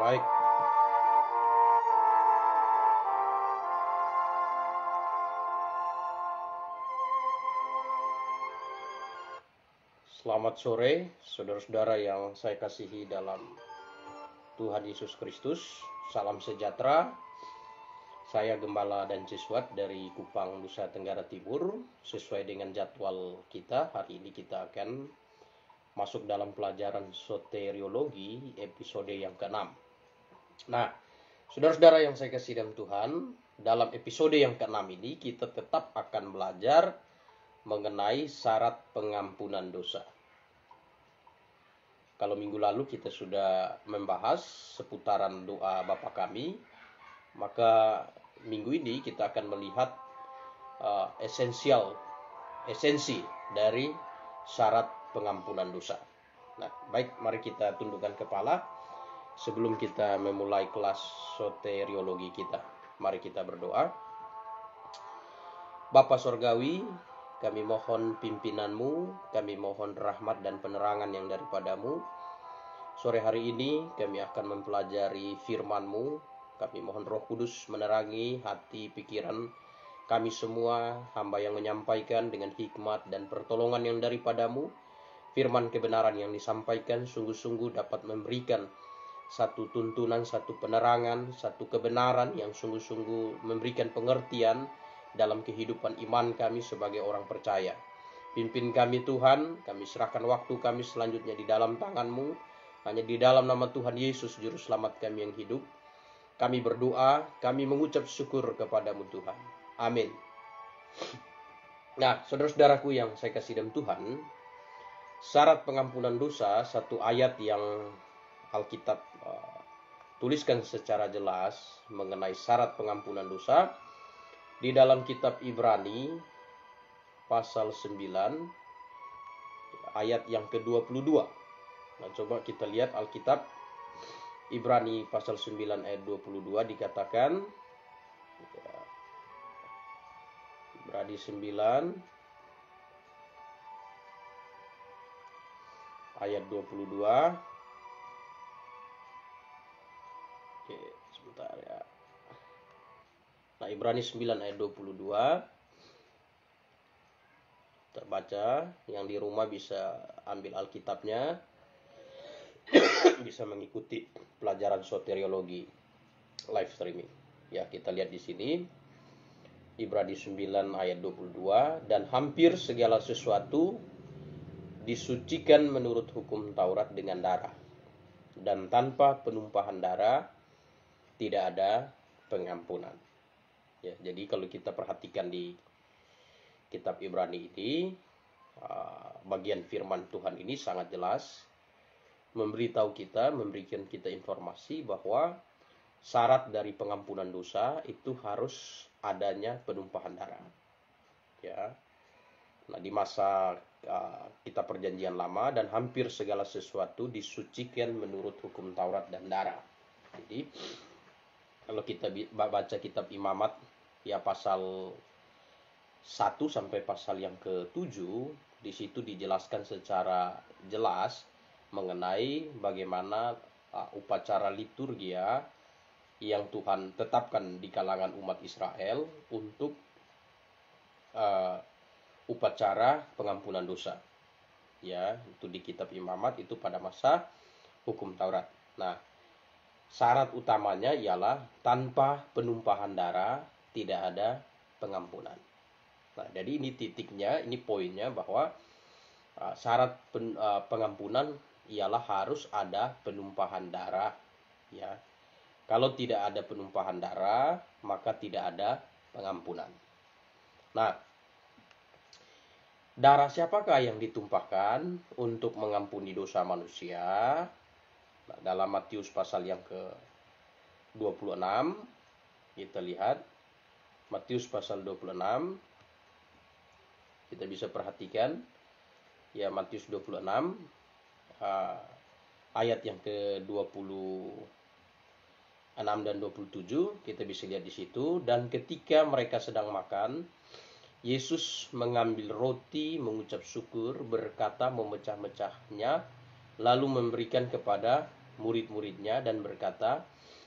Baik, selamat sore saudara-saudara yang saya kasihi dalam Tuhan Yesus Kristus. Salam sejahtera. Saya Gembala dan Ciswat dari Kupang, Nusa Tenggara Timur. Sesuai dengan jadwal kita, hari ini kita akan masuk dalam pelajaran soteriologi episode yang ke-6. Nah, saudara-saudara yang saya kasih dalam Tuhan, dalam episode yang ke-6 ini kita tetap akan belajar mengenai syarat pengampunan dosa. Kalau minggu lalu kita sudah membahas seputaran doa Bapa Kami, maka minggu ini kita akan melihat esensi dari syarat pengampunan dosa. Nah, baik, mari kita tundukkan kepala sebelum kita memulai kelas soteriologi kita. Mari kita berdoa. Bapa Sorgawi, kami mohon pimpinanmu, kami mohon rahmat dan penerangan yang daripadamu. Sore hari ini kami akan mempelajari firman-Mu. Kami mohon Roh Kudus menerangi hati pikiran kami semua, hamba yang menyampaikan dengan hikmat dan pertolongan yang daripadamu. Firman kebenaran yang disampaikan sungguh-sungguh dapat memberikan satu tuntunan, satu penerangan, satu kebenaran yang sungguh-sungguh memberikan pengertian dalam kehidupan iman kami sebagai orang percaya. Pimpin kami Tuhan, kami serahkan waktu kami selanjutnya di dalam tangan-Mu. Hanya di dalam nama Tuhan Yesus Juru Selamat kami yang hidup, kami berdoa, kami mengucap syukur kepadamu Tuhan. Amin. Nah, saudara-saudaraku yang saya kasih dalam Tuhan, syarat pengampunan dosa, satu ayat yang Alkitab tuliskan secara jelas mengenai syarat pengampunan dosa di dalam kitab Ibrani pasal 9 ayat yang ke-22. Nah, coba kita lihat Alkitab Ibrani pasal 9 ayat 22 dikatakan, Ibrani 9 ayat 22. Oke, sebentar ya. Nah, Ibrani 9 ayat 22 terbaca, yang di rumah bisa ambil Alkitabnya, bisa mengikuti pelajaran soteriologi live streaming. Ya, kita lihat di sini Ibrani 9 ayat 22, dan hampir segala sesuatu disucikan menurut hukum Taurat dengan darah, dan tanpa penumpahan darah tidak ada pengampunan. Ya, jadi kalau kita perhatikan di kitab Ibrani ini, bagian firman Tuhan ini sangat jelas memberikan kita informasi bahwa syarat dari pengampunan dosa itu harus adanya penumpahan darah. Ya. Nah, di masa kita perjanjian lama dan hampir segala sesuatu disucikan menurut hukum Taurat dan darah. Jadi kalau kita baca kitab Imamat ya pasal 1 sampai pasal yang ke-7, di situ dijelaskan secara jelas mengenai bagaimana upacara liturgia yang Tuhan tetapkan di kalangan umat Israel untuk upacara pengampunan dosa. Ya, itu di kitab Imamat itu pada masa hukum Taurat. Nah, syarat utamanya ialah tanpa penumpahan darah tidak ada pengampunan. Nah, jadi ini titiknya, ini poinnya bahwa syarat pengampunan ialah harus ada penumpahan darah. Ya, kalau tidak ada penumpahan darah, maka tidak ada pengampunan. Nah, darah siapakah yang ditumpahkan untuk mengampuni dosa manusia? Nah, dalam Matius pasal yang ke-26, kita lihat Matius pasal 26, kita bisa perhatikan ya, Matius 26 ayat yang ke-26 dan 27, kita bisa lihat di situ. Dan ketika mereka sedang makan, Yesus mengambil roti, mengucap syukur, berkata, memecah-mecahnya, lalu memberikan kepada murid-muridnya dan berkata,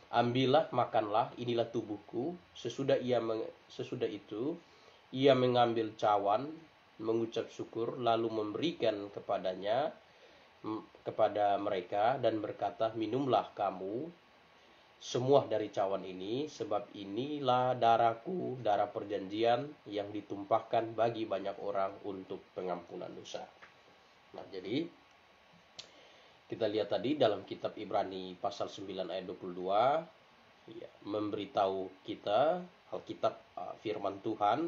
ambillah, makanlah, inilah tubuhku. Sesudah itu ia mengambil cawan, mengucap syukur, lalu memberikan kepada mereka dan berkata, minumlah kamu semua dari cawan ini, sebab inilah darahku, darah perjanjian yang ditumpahkan bagi banyak orang untuk pengampunan dosa. Nah, jadi kita lihat tadi dalam kitab Ibrani pasal 9 ayat 22, ya, memberitahu kita, Alkitab, firman Tuhan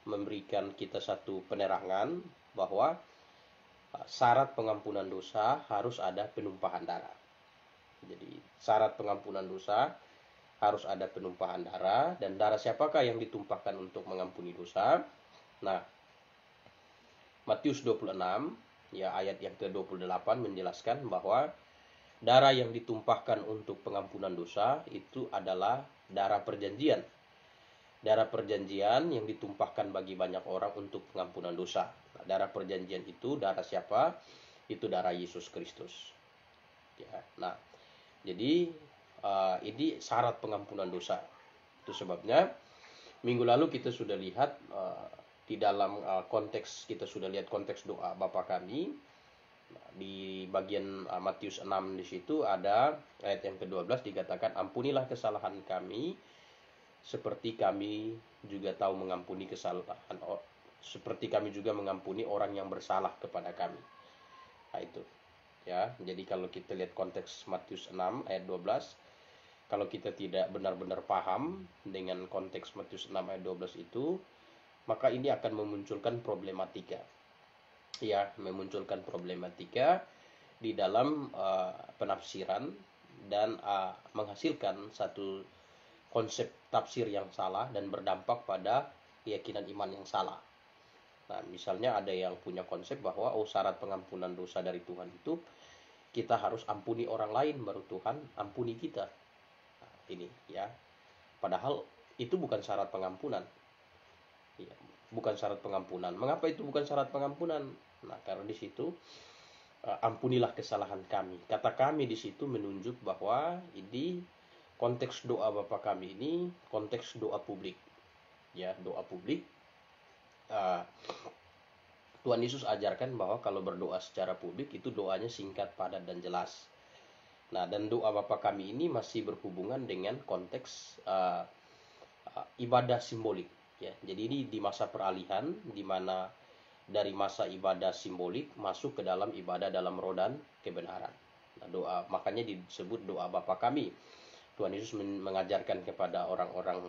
memberikan kita satu penerangan bahwa syarat pengampunan dosa harus ada penumpahan darah. Jadi syarat pengampunan dosa harus ada penumpahan darah, dan darah siapakah yang ditumpahkan untuk mengampuni dosa? Nah, Matius 26 ya ayat yang ke-28 menjelaskan bahwa darah yang ditumpahkan untuk pengampunan dosa itu adalah darah perjanjian. Darah perjanjian yang ditumpahkan bagi banyak orang untuk pengampunan dosa. Nah, darah perjanjian itu darah siapa? Itu darah Yesus Kristus. Ya, nah, jadi ini syarat pengampunan dosa. Itu sebabnya minggu lalu kita sudah lihat di dalam konteks, kita sudah lihat konteks doa Bapa kami. Di bagian Matius 6 di situ ada ayat yang ke-12 dikatakan, ampunilah kesalahan kami seperti kami juga tahu mengampuni kesalahan, seperti kami juga mengampuni orang yang bersalah kepada kami. Nah, itu ya. Jadi kalau kita lihat konteks Matius 6 ayat 12, kalau kita tidak benar-benar paham dengan konteks Matius 6 ayat 12 itu, maka ini akan memunculkan problematika. Ya, memunculkan problematika di dalam penafsiran dan menghasilkan satu konsep tafsir yang salah dan berdampak pada keyakinan iman yang salah. Nah, misalnya ada yang punya konsep bahwa syarat pengampunan dosa dari Tuhan itu kita harus ampuni orang lain baru Tuhan ampuni kita. Nah, ini ya. Padahal itu bukan syarat pengampunan. Ya, bukan syarat pengampunan. Mengapa itu bukan syarat pengampunan? Nah, karena di situ ampunilah kesalahan kami. Kata kami di situ menunjuk bahwa ini konteks doa Bapa kami ini konteks doa publik. Ya, doa publik. Tuhan Yesus ajarkan bahwa kalau berdoa secara publik itu doanya singkat, padat, dan jelas. Nah, dan doa Bapa kami ini masih berhubungan dengan konteks ibadah simbolik. Ya, jadi ini di masa peralihan, di mana dari masa ibadah simbolik masuk ke dalam ibadah dalam roh dan kebenaran. Nah, doa makanya disebut doa Bapa kami. Tuhan Yesus mengajarkan kepada orang-orang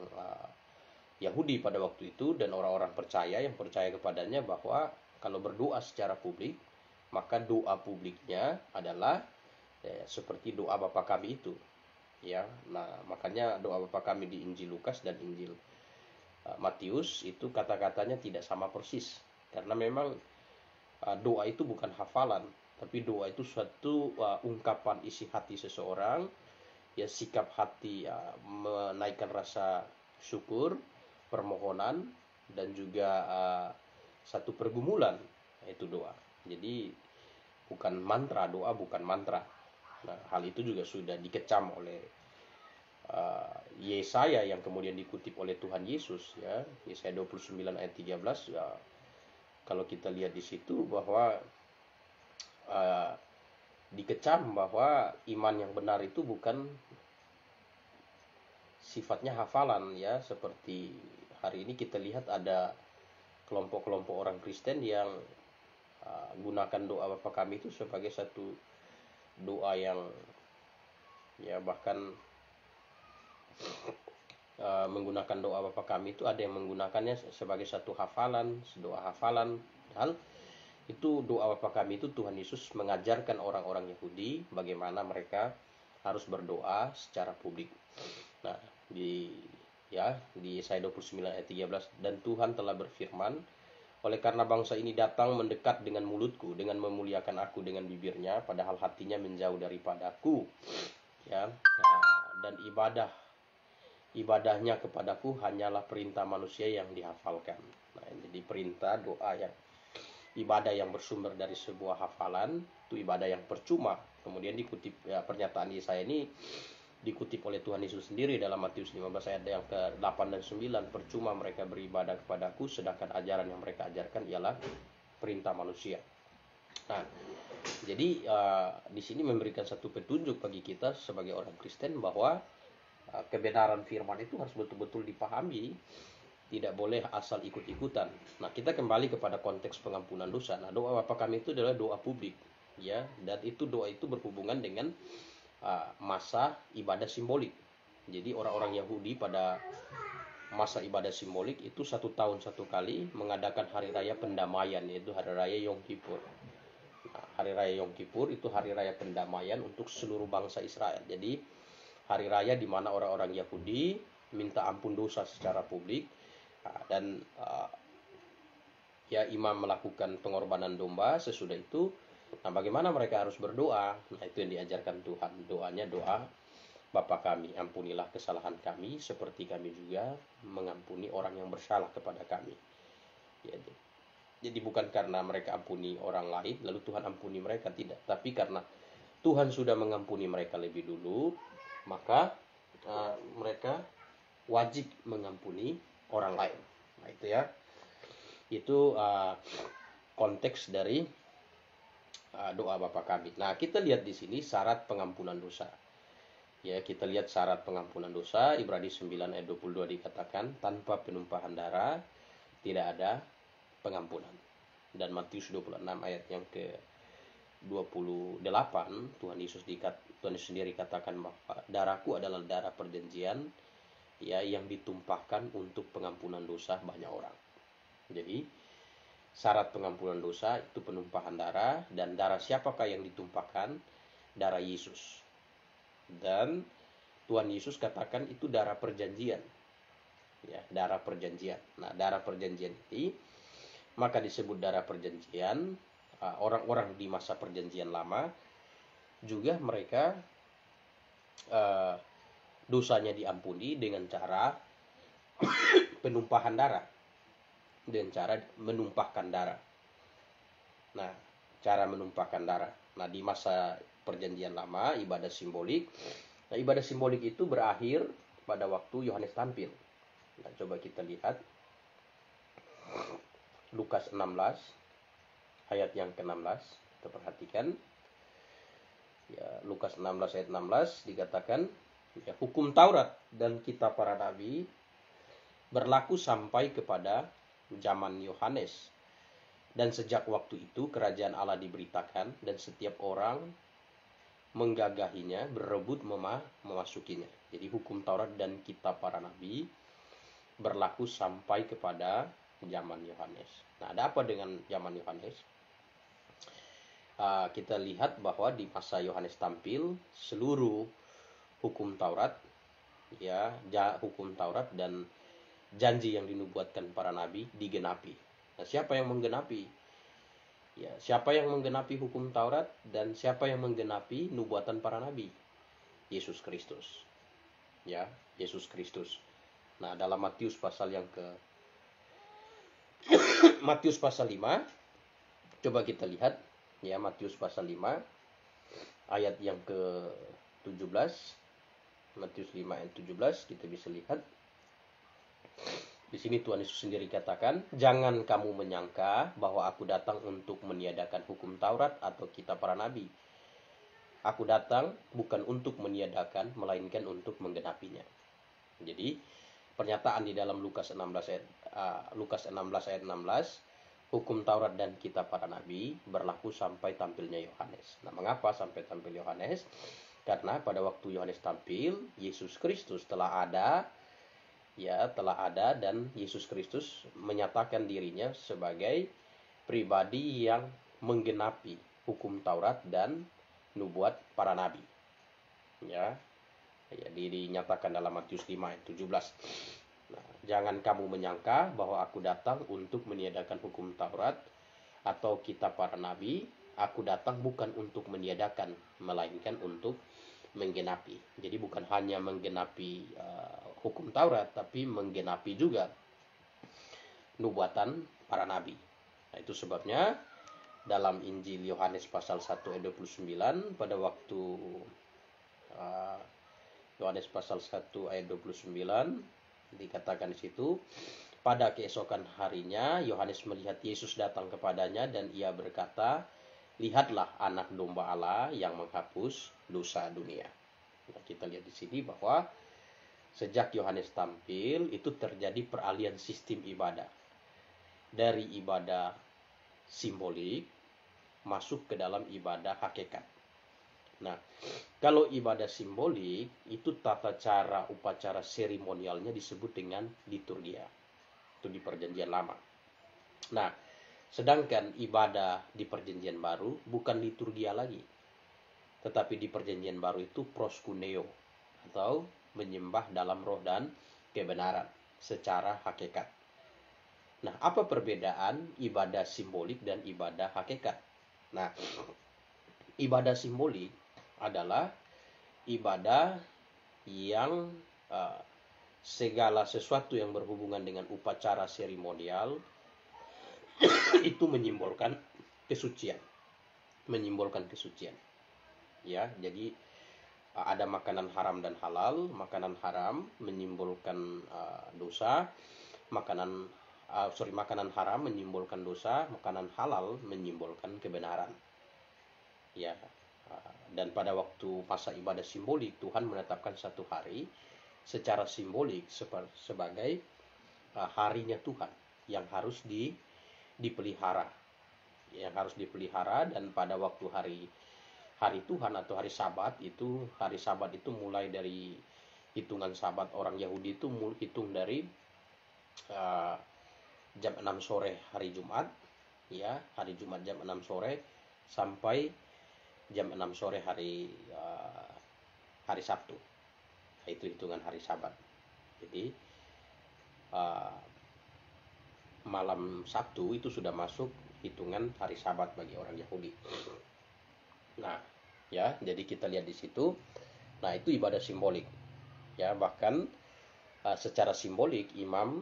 Yahudi pada waktu itu dan orang-orang percaya yang percaya kepadanya bahwa kalau berdoa secara publik, maka doa publiknya adalah seperti doa Bapa kami itu. Ya, nah makanya doa Bapa kami di Injil Lukas dan Injil Matius itu kata-katanya tidak sama persis, karena memang doa itu bukan hafalan, tapi doa itu suatu ungkapan isi hati seseorang, ya, sikap hati menaikkan rasa syukur, permohonan, dan juga satu pergumulan, itu doa. Jadi bukan mantra, doa bukan mantra. Nah, hal itu juga sudah dikecam oleh Yesaya yang kemudian dikutip oleh Tuhan Yesus, ya. Yesaya 29 ayat 13 ya, kalau kita lihat di situ bahwa dikecam bahwa iman yang benar itu bukan sifatnya hafalan, ya, seperti hari ini kita lihat ada kelompok-kelompok orang Kristen yang gunakan doa Bapa kami itu sebagai satu doa yang ya bahkan menggunakan doa Bapa kami itu ada yang menggunakannya sebagai satu hafalan, doa hafalan. Hal itu doa Bapa kami itu Tuhan Yesus mengajarkan orang-orang Yahudi bagaimana mereka harus berdoa secara publik. Nah, di Yesaya 29 ayat 13, dan Tuhan telah berfirman, oleh karena bangsa ini datang mendekat dengan mulutku, dengan memuliakan aku dengan bibirnya, padahal hatinya menjauh daripadaku, ya, dan ibadahnya kepadaku hanyalah perintah manusia yang dihafalkan. Nah, jadi perintah doa yang ibadah yang bersumber dari sebuah hafalan itu ibadah yang percuma. Kemudian dikutip, ya, pernyataan Yesaya ini dikutip oleh Tuhan Yesus sendiri dalam Matius 15 ayat yang ke-8 dan 9. Percuma mereka beribadah kepadaku, sedangkan ajaran yang mereka ajarkan ialah perintah manusia. Nah, jadi di sini memberikan satu petunjuk bagi kita sebagai orang Kristen bahwa kebenaran firman itu harus betul-betul dipahami, tidak boleh asal ikut-ikutan. Nah, kita kembali kepada konteks pengampunan dosa. Nah, doa Bapa Kami itu adalah doa publik, ya, dan itu doa itu berhubungan dengan masa ibadah simbolik. Jadi orang-orang Yahudi pada masa ibadah simbolik itu 1 tahun 1 kali mengadakan hari raya pendamaian, yaitu hari raya Yom Kippur. Nah, hari raya Yom Kippur itu hari raya pendamaian untuk seluruh bangsa Israel. Jadi hari raya di mana orang-orang Yahudi minta ampun dosa secara publik, dan ya, imam melakukan pengorbanan domba. Sesudah itu, nah, bagaimana mereka harus berdoa? Nah, itu yang diajarkan Tuhan. Doanya doa Bapa kami, ampunilah kesalahan kami seperti kami juga mengampuni orang yang bersalah kepada kami. Jadi bukan karena mereka ampuni orang lain lalu Tuhan ampuni mereka, tidak. Tapi karena Tuhan sudah mengampuni mereka lebih dulu, maka mereka wajib mengampuni orang lain. Nah, itu ya. Itu konteks dari doa Bapa Kami. Nah, kita lihat di sini syarat pengampunan dosa. Ya, kita lihat syarat pengampunan dosa. Ibrani 9 ayat 22 dikatakan, tanpa penumpahan darah tidak ada pengampunan. Dan Matius 26 ayat yang ke-28, Tuhan Yesus sendiri katakan bahwa darahku adalah darah perjanjian, ya, yang ditumpahkan untuk pengampunan dosa banyak orang. Jadi syarat pengampunan dosa itu penumpahan darah, dan darah siapakah yang ditumpahkan? Darah Yesus. Dan Tuhan Yesus katakan itu darah perjanjian. Ya, darah perjanjian. Nah, darah perjanjian ini maka disebut darah perjanjian. Orang-orang di masa perjanjian lama juga mereka dosanya diampuni dengan cara penumpahan darah, dengan cara menumpahkan darah. Nah, cara menumpahkan darah. Nah, di masa perjanjian lama ibadah simbolik. Nah, ibadah simbolik itu berakhir pada waktu Yohanes tampil. Nah, coba kita lihat Lukas 16 ayat yang ke-16. Kita perhatikan. Ya, Lukas 16 ayat 16 dikatakan, ya, hukum Taurat dan kitab para nabi berlaku sampai kepada zaman Yohanes. Dan sejak waktu itu kerajaan Allah diberitakan dan setiap orang menggagahinya, berebut memasukinya. Jadi hukum Taurat dan kitab para nabi berlaku sampai kepada zaman Yohanes. Nah, ada apa dengan zaman Yohanes? Kita lihat bahwa di masa Yohanes tampil, seluruh hukum Taurat, ya, hukum Taurat dan janji yang dinubuatkan para nabi digenapi. Nah, siapa yang menggenapi? Ya, siapa yang menggenapi hukum Taurat dan siapa yang menggenapi nubuatan para nabi? Yesus Kristus. Ya, Yesus Kristus. Nah, dalam Matius pasal yang Matius pasal 5, coba kita lihat, ya, Matius pasal 5 ayat yang ke-17. Matius 5 ayat 17 kita bisa lihat. Di sini Tuhan Yesus sendiri katakan, jangan kamu menyangka bahwa aku datang untuk meniadakan hukum Taurat atau kitab para nabi. Aku datang bukan untuk meniadakan, melainkan untuk menggenapinya. Jadi pernyataan di dalam Lukas 16 ayat 16, hukum Taurat dan kitab para nabi berlaku sampai tampilnya Yohanes. Nah, mengapa sampai tampil Yohanes? Karena pada waktu Yohanes tampil, Yesus Kristus telah ada, dan Yesus Kristus menyatakan dirinya sebagai pribadi yang menggenapi hukum Taurat dan nubuat para nabi. Ya, dinyatakan dalam Matius 5 ayat 17. Nah, jangan kamu menyangka bahwa aku datang untuk meniadakan hukum Taurat atau kitab para nabi. Aku datang bukan untuk meniadakan, melainkan untuk menggenapi. Jadi bukan hanya menggenapi hukum Taurat, tapi menggenapi juga nubuatan para nabi. Nah, itu sebabnya dalam Injil Yohanes pasal 1 ayat 29 pada waktu Yohanes pasal 1 ayat 29 dikatakan di situ, pada keesokan harinya Yohanes melihat Yesus datang kepadanya dan ia berkata, lihatlah anak domba Allah yang menghapus dosa dunia. Nah, kita lihat di sini bahwa sejak Yohanes tampil itu terjadi peralihan sistem ibadah dari ibadah simbolik masuk ke dalam ibadah hakikat. Nah, kalau ibadah simbolik itu tata cara upacara seremonialnya disebut dengan liturgia. Itu di Perjanjian Lama. Nah, sedangkan ibadah di Perjanjian Baru bukan liturgia lagi. Tetapi di Perjanjian Baru itu proskuneo atau menyembah dalam roh dan kebenaran secara hakikat. Nah, apa perbedaan ibadah simbolik dan ibadah hakikat? Nah, ibadah simbolik adalah ibadah yang segala sesuatu yang berhubungan dengan upacara seremonial itu menyimbolkan kesucian. Ya, jadi ada makanan haram dan halal. Makanan haram menyimbolkan dosa, makanan haram menyimbolkan dosa, makanan halal menyimbolkan kebenaran. Ya, dan pada waktu masa ibadah simbolik Tuhan menetapkan satu hari secara simbolik sebagai harinya Tuhan yang harus dipelihara, dan pada waktu hari Tuhan atau hari Sabat itu mulai dari hitungan Sabat orang Yahudi itu hitung dari jam 6 sore hari Jumat, ya, hari Jumat jam 6 sore sampai jam 6 sore hari Sabtu. Nah, itu hitungan hari Sabat. Jadi malam Sabtu itu sudah masuk hitungan hari Sabat bagi orang Yahudi. Nah, ya, jadi kita lihat di situ. Nah, itu ibadah simbolik. Ya, bahkan secara simbolik imam,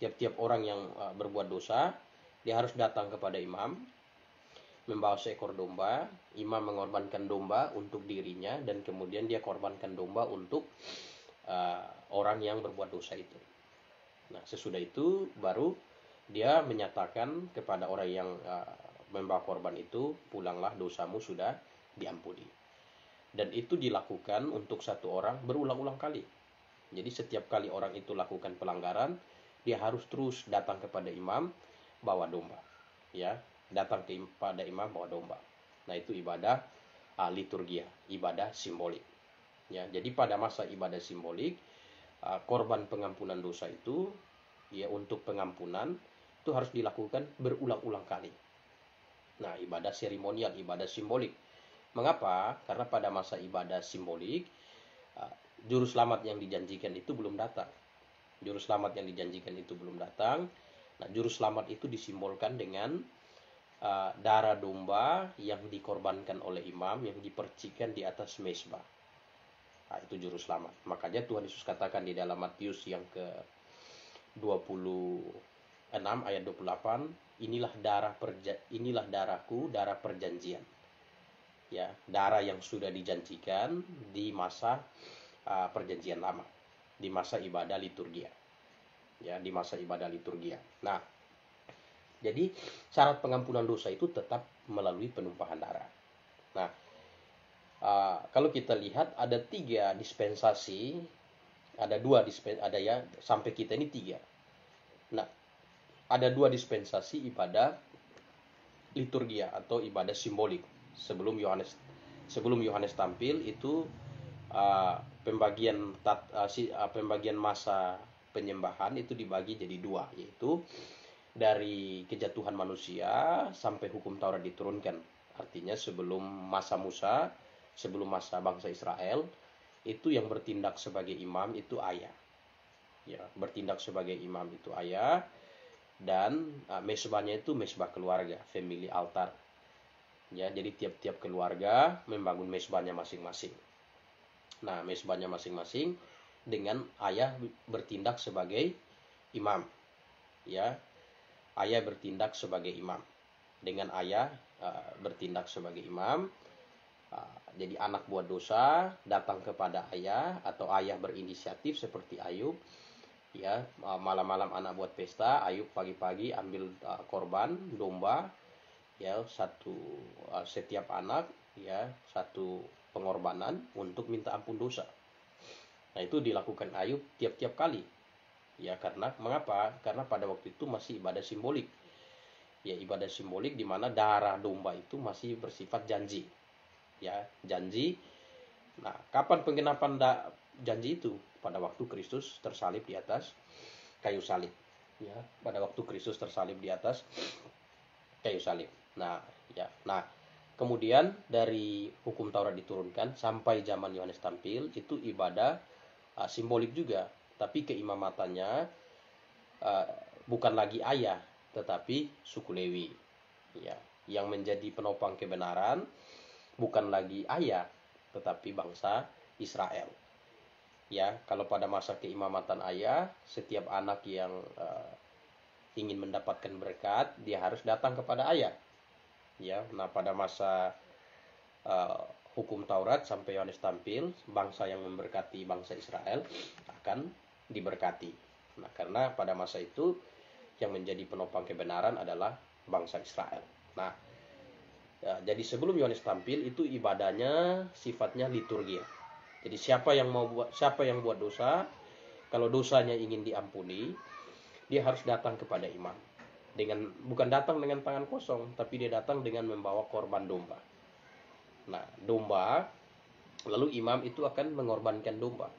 tiap-tiap orang yang berbuat dosa, dia harus datang kepada imam membawa seekor domba. Imam mengorbankan domba untuk dirinya dan kemudian dia korbankan domba untuk orang yang berbuat dosa itu. Nah, sesudah itu baru dia menyatakan kepada orang yang membawa korban itu, pulanglah, dosamu sudah diampuni. Dan itu dilakukan untuk satu orang berulang-ulang kali. Jadi setiap kali orang itu lakukan pelanggaran, dia harus terus datang kepada imam bawa domba. Ya, datang kepada imam bawa domba. Nah, itu ibadah liturgia, ibadah simbolik. Ya, jadi pada masa ibadah simbolik, korban pengampunan dosa itu, ya, untuk pengampunan itu harus dilakukan berulang-ulang kali. Nah, ibadah seremonial, ibadah simbolik. Mengapa? Karena pada masa ibadah simbolik, juru selamat yang dijanjikan itu belum datang. Nah, juru selamat itu disimbolkan dengan darah domba yang dikorbankan oleh imam yang dipercikan di atas mezbah. Nah, itu juru selamat. Makanya Tuhan Yesus katakan di dalam Matius yang ke 26 ayat 28, inilah darahku, darah perjanjian. Ya, darah yang sudah dijanjikan di masa perjanjian lama, di masa ibadah liturgia. Ya, di masa ibadah liturgia. Nah, jadi syarat pengampunan dosa itu tetap melalui penumpahan darah. Nah, kalau kita lihat ada 3 dispensasi, ada ya, sampai kita ini 3. Nah, ada 2 dispensasi ibadah liturgia atau ibadah simbolik sebelum Yohanes tampil itu. Pembagian masa penyembahan itu dibagi jadi 2, yaitu dari kejatuhan manusia sampai hukum Taurat diturunkan. Artinya sebelum masa Musa, sebelum masa bangsa Israel, itu yang bertindak sebagai imam itu ayah. Ya, bertindak sebagai imam itu ayah, dan mezbahnya itu mezbah keluarga, family altar. Ya, jadi tiap-tiap keluarga membangun mezbahnya masing-masing. Nah, mezbahnya masing-masing dengan ayah bertindak sebagai imam. Ya, ayah bertindak sebagai imam. dengan ayah bertindak sebagai imam. Jadi anak buat dosa datang kepada ayah, atau ayah berinisiatif seperti Ayub, ya, malam-malam anak buat pesta, Ayub pagi-pagi ambil korban domba, ya, setiap anak, ya, satu pengorbanan untuk minta ampun dosa. Nah, itu dilakukan Ayub tiap-tiap kali, ya, karena mengapa? Karena pada waktu itu masih ibadah simbolik, ya, ibadah simbolik di mana darah domba itu masih bersifat janji, ya, janji. Nah, kapan penggenapan janji itu? Pada waktu Kristus tersalib di atas kayu salib, ya, pada waktu Kristus tersalib di atas kayu salib. Nah, ya, nah, kemudian dari hukum Taurat diturunkan sampai zaman Yohanes tampil, itu ibadah simbolik juga, tapi keimamatannya bukan lagi ayah, tetapi suku Lewi, ya, yang menjadi penopang kebenaran bukan lagi ayah, tetapi bangsa Israel. Ya, kalau pada masa keimamatan ayah, setiap anak yang ingin mendapatkan berkat, dia harus datang kepada ayah. Ya, nah, pada masa hukum Taurat sampai Yohanes tampil, bangsa yang memberkati bangsa Israel akan diberkati. Nah, karena pada masa itu yang menjadi penopang kebenaran adalah bangsa Israel. Nah, ya, jadi sebelum Yohanes tampil itu ibadahnya sifatnya liturgia. Jadi siapa yang buat dosa, kalau dosanya ingin diampuni, dia harus datang kepada imam. Bukan datang dengan tangan kosong, tapi dia datang dengan membawa korban domba. Nah, domba, lalu imam itu akan mengorbankan domba.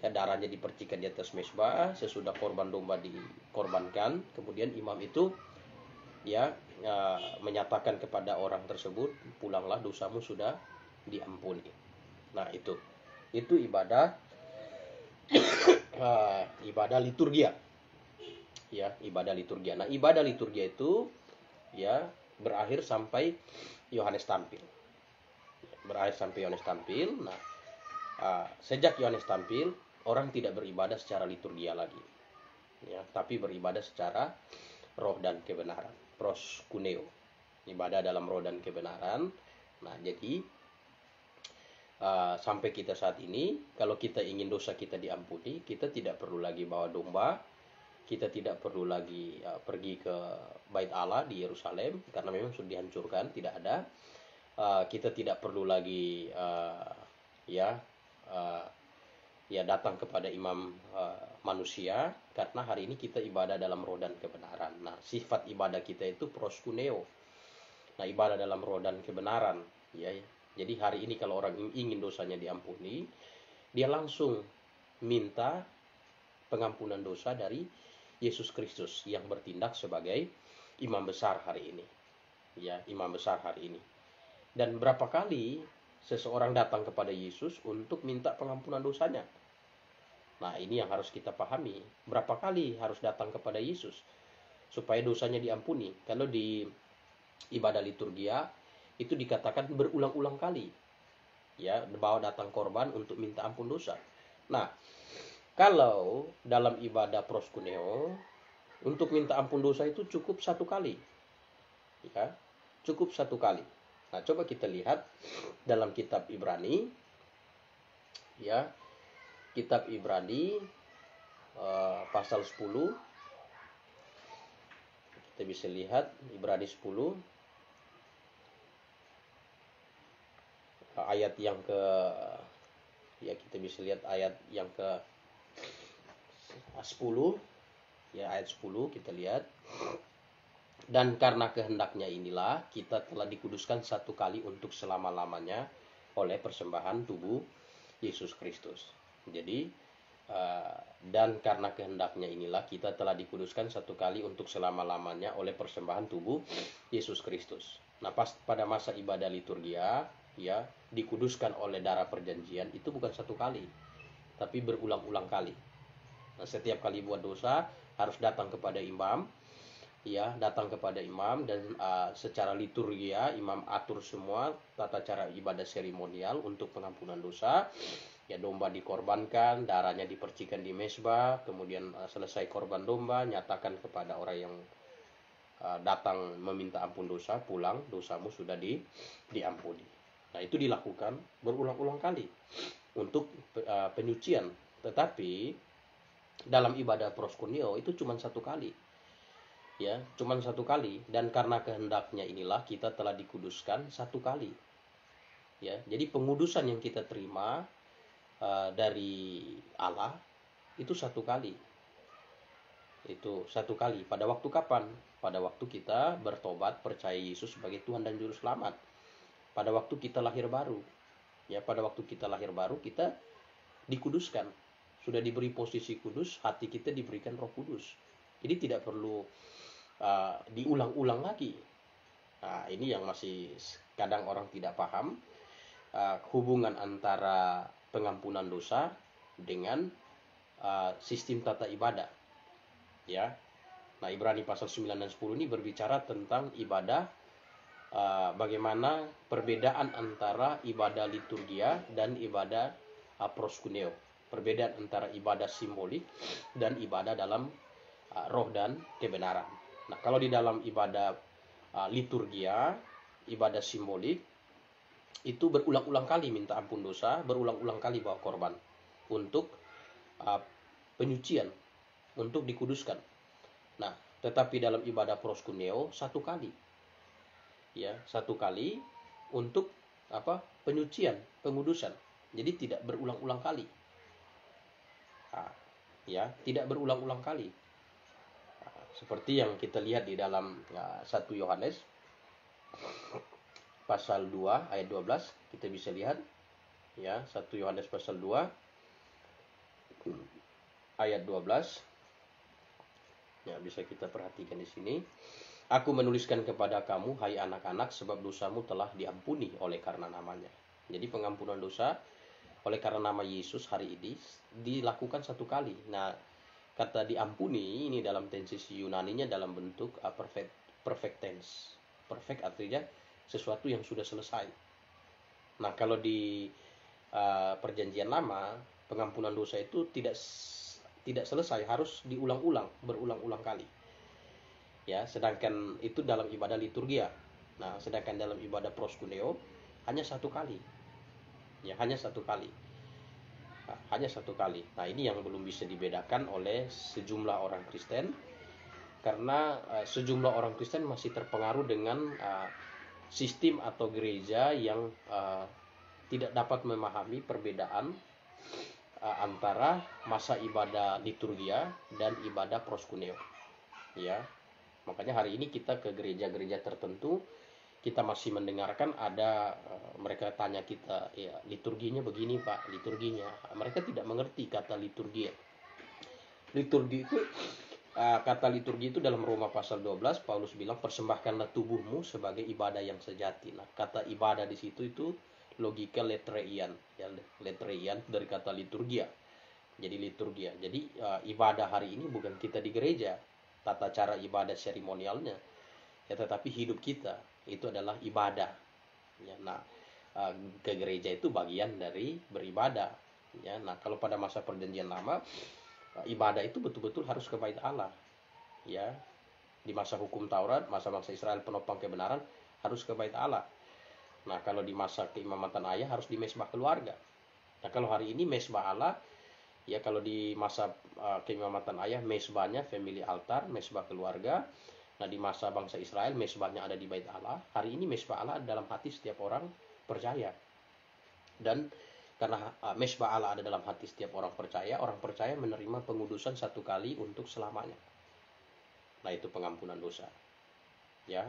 Ya, darahnya dipercikan di atas mezbah, sesudah korban domba dikorbankan, kemudian imam itu, ya, menyatakan kepada orang tersebut, pulanglah, dosamu sudah diampuni. Nah, itu ibadah ibadah liturgia, ya, ibadah liturgia. Nah, ibadah liturgia itu, ya, berakhir sampai Yohanes tampil. Nah, sejak Yohanes tampil, orang tidak beribadah secara liturgia lagi, ya, tapi beribadah secara roh dan kebenaran, proskuneo, ibadah dalam roh dan kebenaran. Nah, jadi sampai kita saat ini, kalau kita ingin dosa kita diampuni, kita tidak perlu lagi bawa domba, kita tidak perlu lagi pergi ke Bait Allah di Yerusalem, karena memang sudah dihancurkan, tidak ada. Kita tidak perlu lagi ya datang kepada imam manusia, karena hari ini kita ibadah dalam roh dan kebenaran. Nah, sifat ibadah kita itu proskuneo. Nah, ibadah dalam roh dan kebenaran, ya. Jadi hari ini kalau orang ingin dosanya diampuni, dia langsung minta pengampunan dosa dari Yesus Kristus yang bertindak sebagai imam besar hari ini. Ya, imam besar hari ini. Dan berapa kali seseorang datang kepada Yesus untuk minta pengampunan dosanya? Nah, ini yang harus kita pahami. Berapa kali harus datang kepada Yesus supaya dosanya diampuni? Kalau di ibadah liturgia itu dikatakan berulang-ulang kali, ya, bawa datang korban untuk minta ampun dosa. Nah, kalau dalam ibadah proskuneo, untuk minta ampun dosa itu cukup satu kali, ya, cukup satu kali. Nah, coba kita lihat dalam kitab Ibrani, ya, kitab Ibrani pasal 10, kita bisa lihat Ibrani 10 ayat yang ke, ya, kita bisa lihat ayat yang ke 10, ya, ayat 10 kita lihat. Dan karena kehendaknya inilah kita telah dikuduskan satu kali untuk selama-lamanya oleh persembahan tubuh Yesus Kristus. Jadi dan karena kehendaknya inilah kita telah dikuduskan satu kali untuk selama-lamanya oleh persembahan tubuh Yesus Kristus. Nah, pada masa ibadah liturgia, ya, dikuduskan oleh darah perjanjian itu bukan satu kali, tapi berulang-ulang kali. Nah, setiap kali buat dosa harus datang kepada imam, ya, datang kepada imam, dan secara liturgia imam atur semua tata cara ibadah seremonial untuk pengampunan dosa. Ya, domba dikorbankan, darahnya dipercikan di mezbah, kemudian selesai korban domba, nyatakan kepada orang yang datang meminta ampun dosa, pulang dosamu sudah diampuni. Nah, itu dilakukan berulang-ulang kali untuk penyucian. Tetapi dalam ibadah proskuneo itu cuma satu kali. Ya, cuma satu kali, dan karena kehendaknya inilah kita telah dikuduskan satu kali. Ya, jadi pengudusan yang kita terima dari Allah itu satu kali. Itu satu kali. Pada waktu kapan? Pada waktu kita bertobat, percaya Yesus sebagai Tuhan dan Juru Selamat. Pada waktu kita lahir baru. Ya, pada waktu kita lahir baru kita dikuduskan. Sudah diberi posisi kudus, hati kita diberikan Roh Kudus. Jadi tidak perlu diulang-ulang lagi. Nah, ini yang masih kadang orang tidak paham, hubungan antara pengampunan dosa dengan sistem tata ibadah. Ya. Nah, Ibrani pasal 9 dan 10 ini berbicara tentang ibadah, bagaimana perbedaan antara ibadah liturgia dan ibadah proskuneo. Perbedaan antara ibadah simbolik dan ibadah dalam roh dan kebenaran. Nah, kalau di dalam ibadah liturgia, ibadah simbolik, itu berulang-ulang kali minta ampun dosa, berulang-ulang kali bawa korban untuk penyucian, untuk dikuduskan. Nah, tetapi dalam ibadah proskuneo satu kali. Ya, satu kali untuk penyucian, pengudusan. Jadi tidak berulang-ulang kali. Ya, tidak berulang-ulang kali. Seperti yang kita lihat di dalam 1 Yohanes pasal 2 ayat 12, kita bisa lihat ya, 1 Yohanes pasal 2 ayat 12. Ya, bisa kita perhatikan di sini. Aku menuliskan kepada kamu, hai anak-anak, sebab dosamu telah diampuni oleh karena namanya. Jadi pengampunan dosa oleh karena nama Yesus hari ini dilakukan satu kali. Nah, kata diampuni ini dalam tensi Yunaninya dalam bentuk perfect tense. Perfect artinya sesuatu yang sudah selesai. Nah, kalau di perjanjian lama, pengampunan dosa itu tidak selesai, harus diulang-ulang, berulang-ulang kali. Ya, sedangkan itu dalam ibadah liturgia. Nah, sedangkan dalam ibadah proskuneo hanya satu kali. Ya, hanya satu kali. Hanya satu kali. Nah, ini yang belum bisa dibedakan oleh sejumlah orang Kristen, karena sejumlah orang Kristen masih terpengaruh dengan sistem atau gereja yang tidak dapat memahami perbedaan antara masa ibadah liturgia dan ibadah proskuneo. Ya, makanya hari ini kita ke gereja-gereja tertentu, kita masih mendengarkan ada mereka tanya kita, ya liturginya begini Pak, liturginya. Mereka tidak mengerti kata liturgi. Liturgi itu kata liturgi itu dalam Roma pasal 12 Paulus bilang persembahkanlah tubuhmu sebagai ibadah yang sejati. Nah, kata ibadah di situ itu logika letreian, ya, letreian dari kata liturgia. Jadi liturgia. Jadi ibadah hari ini bukan kita di gereja, tata cara ibadah seremonialnya, ya, tetapi hidup kita itu adalah ibadah. Ya, nah, ke gereja itu bagian dari beribadah. Ya, nah kalau pada masa perjanjian lama, ibadah itu betul-betul harus ke bait Allah. Ya, di masa hukum Taurat, masa bangsa Israel penopang kebenaran harus ke bait Allah. Nah, kalau di masa keimamatan ayah harus di mesbah keluarga. Nah, kalau hari ini mesbah Allah, ya kalau di masa keimamatan ayah mesbahnya family altar, mesbah keluarga. Nah, di masa bangsa Israel mesbahnya ada di bait Allah. Hari ini mesbah Allah dalam hati setiap orang percaya. Dan karena mesbah Allah ada dalam hati setiap orang percaya menerima pengudusan satu kali untuk selamanya. Nah, itu pengampunan dosa. Ya.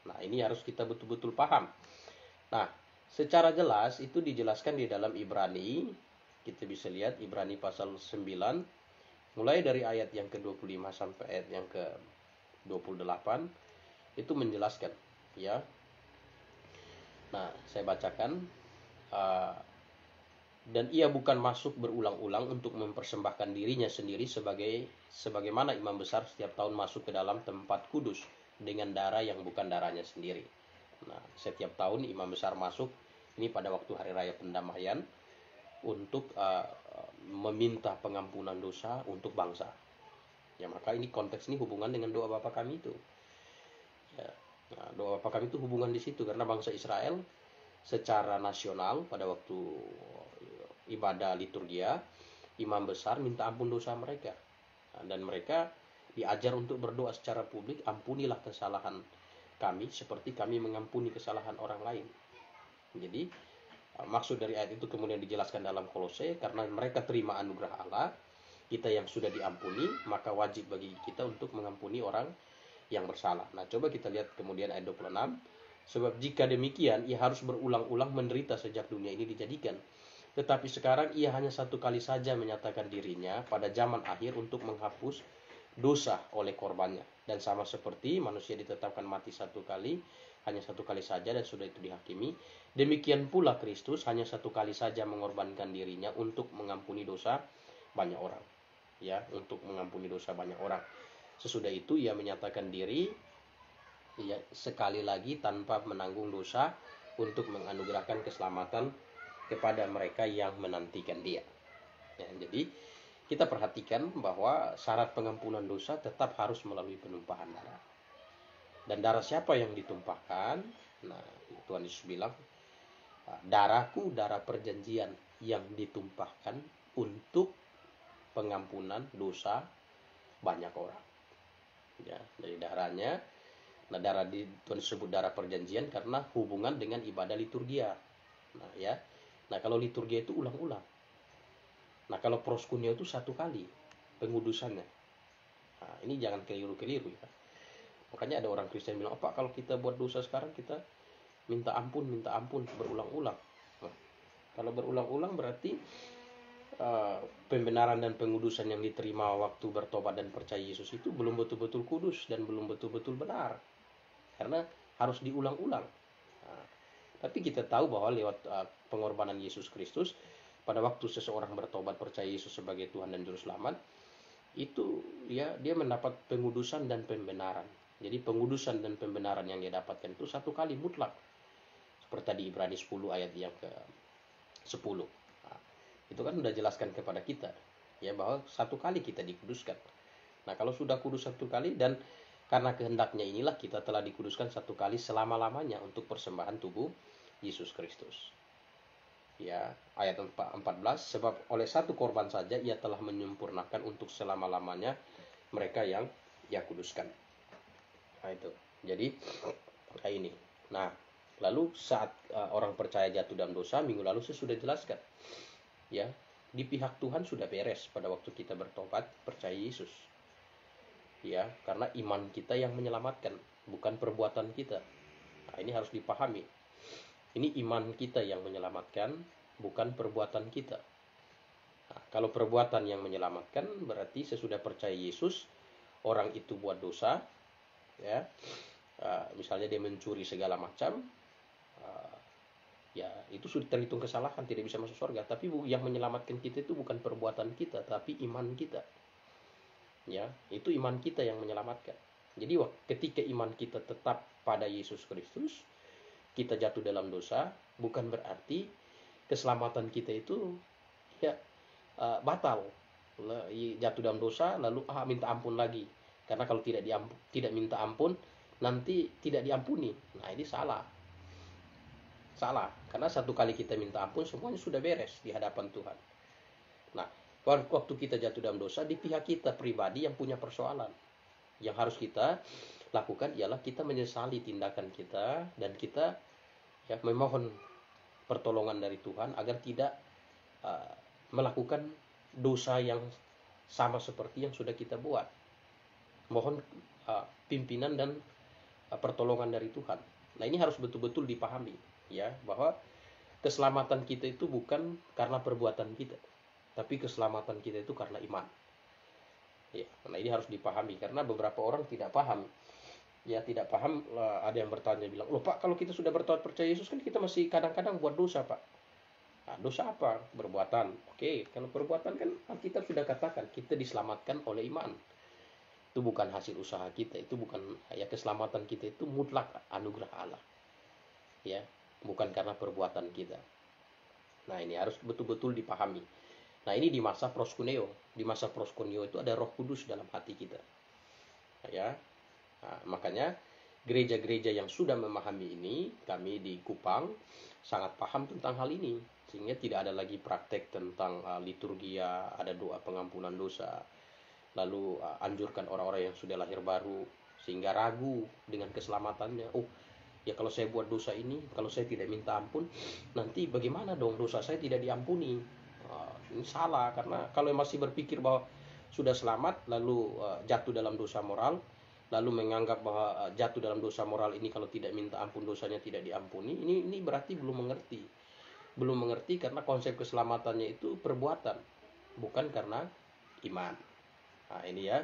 Nah, ini harus kita betul-betul paham. Nah, secara jelas itu dijelaskan di dalam Ibrani. Kita bisa lihat Ibrani pasal 9 mulai dari ayat yang ke-25 sampai ayat yang ke-28 itu menjelaskan, ya. Nah, saya bacakan, dan ia bukan masuk berulang-ulang untuk mempersembahkan dirinya sendiri sebagaimana imam besar setiap tahun masuk ke dalam tempat kudus dengan darah yang bukan darahnya sendiri. Nah, setiap tahun imam besar masuk ini pada waktu hari raya pendamaian untuk meminta pengampunan dosa untuk bangsa. Ya, maka ini konteks ini hubungan dengan doa Bapa kami itu. Ya. Nah, doa Bapa kami itu hubungan di situ karena bangsa Israel secara nasional pada waktu ibadah liturgia, imam besar minta ampun dosa mereka. Nah, dan mereka diajar untuk berdoa secara publik, ampunilah kesalahan kami seperti kami mengampuni kesalahan orang lain. Jadi maksud dari ayat itu kemudian dijelaskan dalam Kolose, karena mereka terima anugerah Allah, kita yang sudah diampuni, maka wajib bagi kita untuk mengampuni orang yang bersalah. Nah, coba kita lihat kemudian ayat 26. Sebab jika demikian, ia harus berulang-ulang menderita sejak dunia ini dijadikan. Tetapi sekarang ia hanya satu kali saja menyatakan dirinya pada zaman akhir untuk menghapus dosa oleh korbannya. Dan sama seperti manusia ditetapkan mati satu kali, hanya satu kali saja dan sudah itu dihakimi, demikian pula Kristus hanya satu kali saja mengorbankan dirinya untuk mengampuni dosa banyak orang. Ya, untuk mengampuni dosa banyak orang. Sesudah itu ia menyatakan diri ya sekali lagi tanpa menanggung dosa untuk menganugerahkan keselamatan kepada mereka yang menantikan dia. Ya, jadi kita perhatikan bahwa syarat pengampunan dosa tetap harus melalui penumpahan darah. Dan darah siapa yang ditumpahkan? Nah, Tuhan Yesus bilang, darahku, darah perjanjian yang ditumpahkan untuk pengampunan dosa banyak orang. Ya, dari darahnya. Nah, darah di Tuhan disebut darah perjanjian karena hubungan dengan ibadah liturgia. Nah, ya. Nah, kalau liturgia itu ulang-ulang. Nah, kalau proskuneo itu satu kali pengudusannya. Nah, ini jangan keliru-keliru ya. Makanya ada orang Kristen bilang, "Pak, kalau kita buat dosa sekarang kita minta ampun berulang-ulang." Nah, kalau berulang-ulang berarti pembenaran dan pengudusan yang diterima waktu bertobat dan percaya Yesus itu belum betul-betul kudus dan belum betul-betul benar. Karena harus diulang-ulang. Nah, tapi kita tahu bahwa lewat pengorbanan Yesus Kristus, pada waktu seseorang bertobat percaya Yesus sebagai Tuhan dan Juru Selamat, itu ya dia mendapat pengudusan dan pembenaran. Jadi pengudusan dan pembenaran yang dia dapatkan itu satu kali mutlak. Seperti tadi Ibrani 10 ayat yang ke-10. Nah, itu kan sudah jelaskan kepada kita ya bahwa satu kali kita dikuduskan. Nah, kalau sudah kudus satu kali dan karena kehendaknya inilah kita telah dikuduskan satu kali selama-lamanya untuk persembahan tubuh Yesus Kristus. Ya, ayat 14, sebab oleh satu korban saja ia telah menyempurnakan untuk selama-lamanya mereka yang ia kuduskan. Nah, itu. Jadi kayak ini. Nah, lalu saat orang percaya jatuh dalam dosa, minggu lalu saya sudah jelaskan. Ya, di pihak Tuhan sudah beres pada waktu kita bertobat percaya Yesus. Ya, karena iman kita yang menyelamatkan, bukan perbuatan kita. Nah, ini harus dipahami. Ini iman kita yang menyelamatkan, bukan perbuatan kita. Nah, kalau perbuatan yang menyelamatkan, berarti sesudah percaya Yesus, orang itu buat dosa, ya, misalnya dia mencuri segala macam, ya itu sudah terhitung kesalahan, tidak bisa masuk surga. Tapi yang menyelamatkan kita itu bukan perbuatan kita, tapi iman kita. Ya, itu iman kita yang menyelamatkan. Jadi ketika iman kita tetap pada Yesus Kristus, kita jatuh dalam dosa, bukan berarti keselamatan kita itu ya batal. Jatuh dalam dosa lalu minta ampun lagi. Karena kalau tidak minta ampun, nanti tidak diampuni. Nah, ini salah. Salah, karena satu kali kita minta ampun semuanya sudah beres di hadapan Tuhan. Nah, waktu kita jatuh dalam dosa, di pihak kita pribadi yang punya persoalan. Yang harus kita lakukan ialah kita menyesali tindakan kita dan kita ya memohon pertolongan dari Tuhan agar tidak melakukan dosa yang sama seperti yang sudah kita buat. Mohon pimpinan dan pertolongan dari Tuhan. Nah, ini harus betul-betul dipahami ya bahwa keselamatan kita itu bukan karena perbuatan kita, tapi keselamatan kita itu karena iman. Ya, nah ini harus dipahami karena beberapa orang tidak paham. Ya, tidak paham, ada yang bertanya bilang, "Loh Pak, kalau kita sudah bertobat percaya Yesus kan kita masih kadang-kadang buat dosa, Pak." Nah, dosa apa? Perbuatan. Oke, kalau perbuatan kan Alkitab sudah katakan kita diselamatkan oleh iman. Itu bukan hasil usaha kita, itu bukan ya keselamatan kita itu mutlak anugerah Allah. Ya, bukan karena perbuatan kita. Nah, ini harus betul-betul dipahami. Nah, ini di masa proskuneo. Di masa proskuneo itu ada Roh Kudus dalam hati kita. Ya. Nah, makanya gereja-gereja yang sudah memahami ini, kami di Kupang sangat paham tentang hal ini, sehingga tidak ada lagi praktek tentang liturgia, ada doa pengampunan dosa, lalu anjurkan orang-orang yang sudah lahir baru sehingga ragu dengan keselamatannya. Oh ya, kalau saya buat dosa ini, kalau saya tidak minta ampun, nanti bagaimana dong, dosa saya tidak diampuni. Ini salah, karena kalau masih berpikir bahwa sudah selamat lalu jatuh dalam dosa moral, lalu menganggap bahwa jatuh dalam dosa moral ini kalau tidak minta ampun dosanya tidak diampuni, ini berarti belum mengerti karena konsep keselamatannya itu perbuatan, bukan karena iman. Nah ini ya,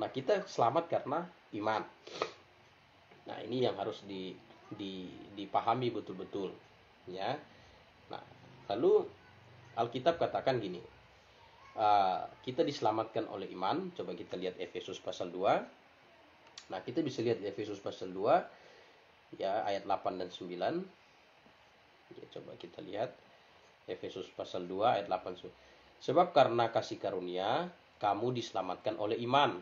nah kita selamat karena iman. Nah ini yang harus dipahami betul-betul ya. Nah lalu Alkitab katakan gini, kita diselamatkan oleh iman. Coba kita lihat Efesus pasal 2. Nah kita bisa lihat Efesus pasal 2 ya, ayat 8 dan 9 ya, coba kita lihat Efesus pasal 2 ayat 8. Sebab karena kasih karunia kamu diselamatkan oleh iman.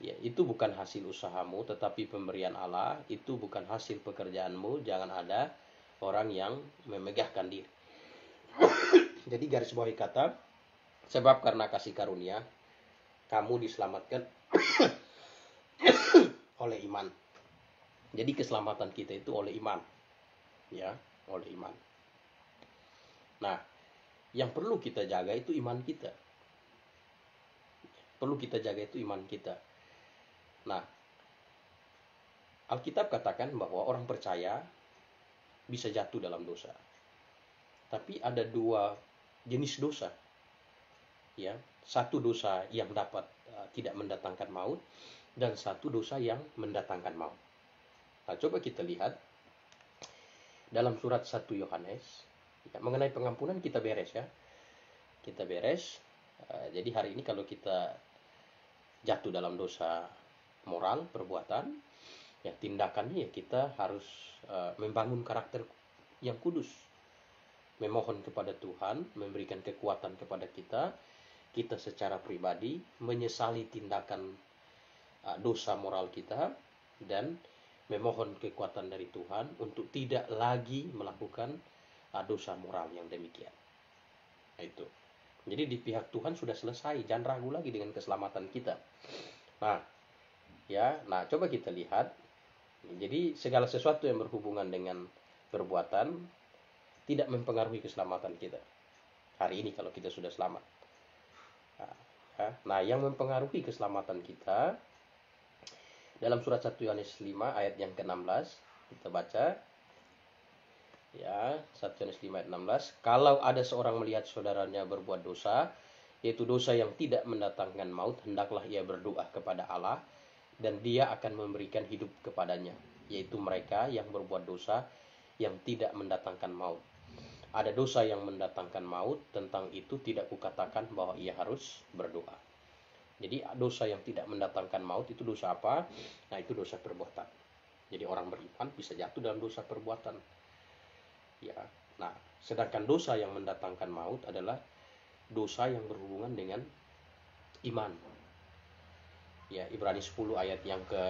Ya, itu bukan hasil usahamu tetapi pemberian Allah, itu bukan hasil pekerjaanmu, jangan ada orang yang memegahkan diri. Jadi garis bawahi kata, sebab karena kasih karunia kamu diselamatkan oleh iman. Jadi keselamatan kita itu oleh iman. Ya, oleh iman. Nah, yang perlu kita jaga itu iman kita. Perlu kita jaga itu iman kita. Nah, Alkitab katakan bahwa orang percaya bisa jatuh dalam dosa. Tapi ada dua jenis dosa. Ya, satu dosa yang dapat tidak mendatangkan maut, dan satu dosa yang mendatangkan maut. Nah, coba kita lihat dalam surat 1 Yohanes. Ya, mengenai pengampunan kita beres ya. Kita beres. Jadi hari ini kalau kita jatuh dalam dosa moral, perbuatan, ya tindakannya ya kita harus membangun karakter yang kudus. Memohon kepada Tuhan, memberikan kekuatan kepada kita secara pribadi menyesali tindakan dosa moral kita, dan memohon kekuatan dari Tuhan untuk tidak lagi melakukan dosa moral yang demikian. Nah, itu. Jadi di pihak Tuhan sudah selesai, jangan ragu lagi dengan keselamatan kita. Nah, ya, nah coba kita lihat. Jadi segala sesuatu yang berhubungan dengan perbuatan tidak mempengaruhi keselamatan kita. Hari ini kalau kita sudah selamat. Nah, yang mempengaruhi keselamatan kita dalam surat 1 Yohanes 5 ayat yang ke-16 kita baca. Ya, 1 Yohanes 5 ayat 16. Kalau ada seorang melihat saudaranya berbuat dosa, yaitu dosa yang tidak mendatangkan maut, hendaklah ia berdoa kepada Allah, dan Dia akan memberikan hidup kepadanya, yaitu mereka yang berbuat dosa yang tidak mendatangkan maut. Ada dosa yang mendatangkan maut, tentang itu tidak kukatakan bahwa ia harus berdoa. Jadi dosa yang tidak mendatangkan maut itu dosa apa? Nah, itu dosa perbuatan. Jadi orang beriman bisa jatuh dalam dosa perbuatan. Ya, nah, sedangkan dosa yang mendatangkan maut adalah dosa yang berhubungan dengan iman. Ya, Ibrani 10 ayat yang ke